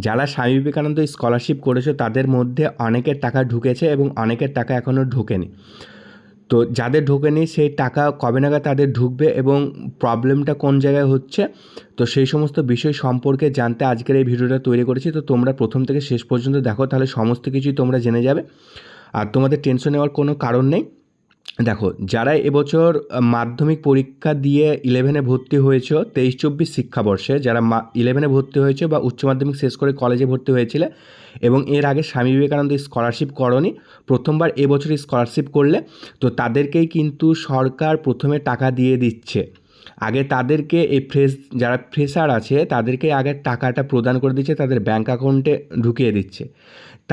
যারা স্বামী বিবেকানন্দ স্কলারশিপ করেছো তাদের মধ্যে অনেকের টাকা ঢুকেছে এবং অনেকের টাকা এখনও ঢোকেনি। তো যাদের ঢোকেনি সেই টাকা কবে নাগাদ তাদের ঢুকবে এবং প্রবলেমটা কোন জায়গায় হচ্ছে, তো সেই সমস্ত বিষয় সম্পর্কে জানতে আজকের এই ভিডিওটা তৈরি করেছি। তো তোমরা প্রথম থেকে শেষ পর্যন্ত দেখো, তাহলে সমস্ত কিছুই তোমরা জেনে যাবে আর তোমাদের টেনশন নেওয়ার কোনো কারণ নেই। দেখো, যারা এবছর মাধ্যমিক পরীক্ষা দিয়ে 11-এ ভর্তি হয়েছে 23-24 শিক্ষাবর্ষে, যারা 11-এ ভর্তি হয়েছে বা উচ্চ মাধ্যমিক শেষ করে কলেজে ভর্তি হয়েছিলে এবং এর আগে স্বামী বিবেকানন্দ স্কলারশিপ করনি, প্রথমবার এবছর স্কলারশিপ করলে, তো তাদেরকেই কিন্তু সরকার প্রথমে টাকা দিয়ে দিচ্ছে। আগে তাদেরকে এই যারা ফ্রেশার আছে তাদেরকে আগে টাকাটা প্রদান করে দিচ্ছে, তাদের ব্যাঙ্ক অ্যাকাউন্টে ঢুকিয়ে দিচ্ছে।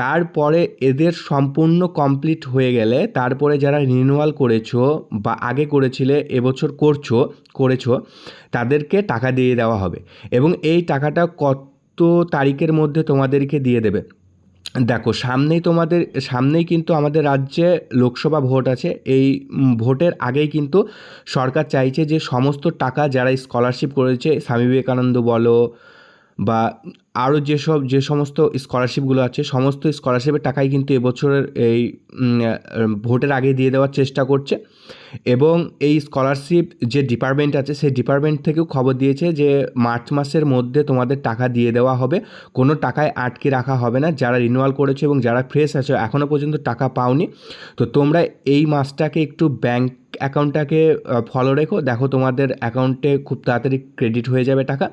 তারপরে এদের সম্পূর্ণ কমপ্লিট হয়ে গেলে তারপরে যারা রিনিউয়াল করেছো বা আগে করেছিলে এবছর করেছো তাদেরকে টাকা দিয়ে দেওয়া হবে এবং এই টাকাটা কত তারিখের মধ্যে তোমাদেরকে দিয়ে দেবে। দেখো, সামনেই কিন্তু আমাদের রাজ্যে লোকসভা ভোট আছে। এই ভোটের আগেই কিন্তু সরকার চাইছে যে সমস্ত টাকা যারা স্কলারশিপ করেছে, স্বামী বিবেকানন্দ বলো বা আরও যে সমস্ত স্কলারশিপগুলো আছে, সমস্ত স্কলারশিপের টাকাই কিন্তু এবছরের এই ভোটের আগে দিয়ে দেওয়ার চেষ্টা করছে। এবং এই স্কলারশিপ যে ডিপার্টমেন্ট আছে সেই ডিপার্টমেন্ট থেকেও খবর দিয়েছে যে মার্চ মাসের মধ্যে তোমাদের টাকা দিয়ে দেওয়া হবে, কোনো টাকায় আটকে রাখা হবে না। যারা রিনিউয়াল করেছো এবং যারা ফ্রেশ আছো এখনও পর্যন্ত টাকা পাওনি, তো তোমরা এই মাসটাকে একটু ব্যাঙ্ক অ্যাকাউন্টটাকে ফলো রেখো। দেখো, তোমাদের অ্যাকাউন্টে খুব তাড়াতাড়ি ক্রেডিট হয়ে যাবে টাকা।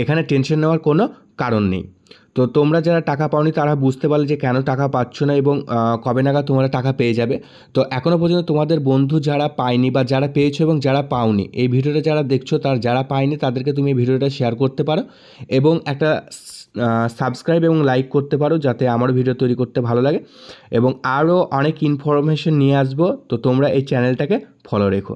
এখানে টেনশন নেওয়ার কোনো কারণ নেই। তো তোমরা যারা টাকা পাওনি তারা বুঝতে পারলে যে কেন টাকা পাচ্ছ না এবং কবে নাগাদ তোমরা টাকা পেয়ে যাবে। তো এখনও পর্যন্ত তোমাদের বন্ধু যারা পায়নি বা যারা পেয়েছো এবং যারা পাওনি, এই ভিডিওটা যারা দেখছো তার যারা পায়নি তাদেরকে তুমি এই ভিডিওটা শেয়ার করতে পারো এবং একটা সাবস্ক্রাইব এবং লাইক করতে পারো, যাতে আমার ভিডিও তৈরি করতে ভালো লাগে এবং আরও অনেক ইনফরমেশন নিয়ে আসবো। তো তোমরা এই চ্যানেলটাকে ফলো রেখো।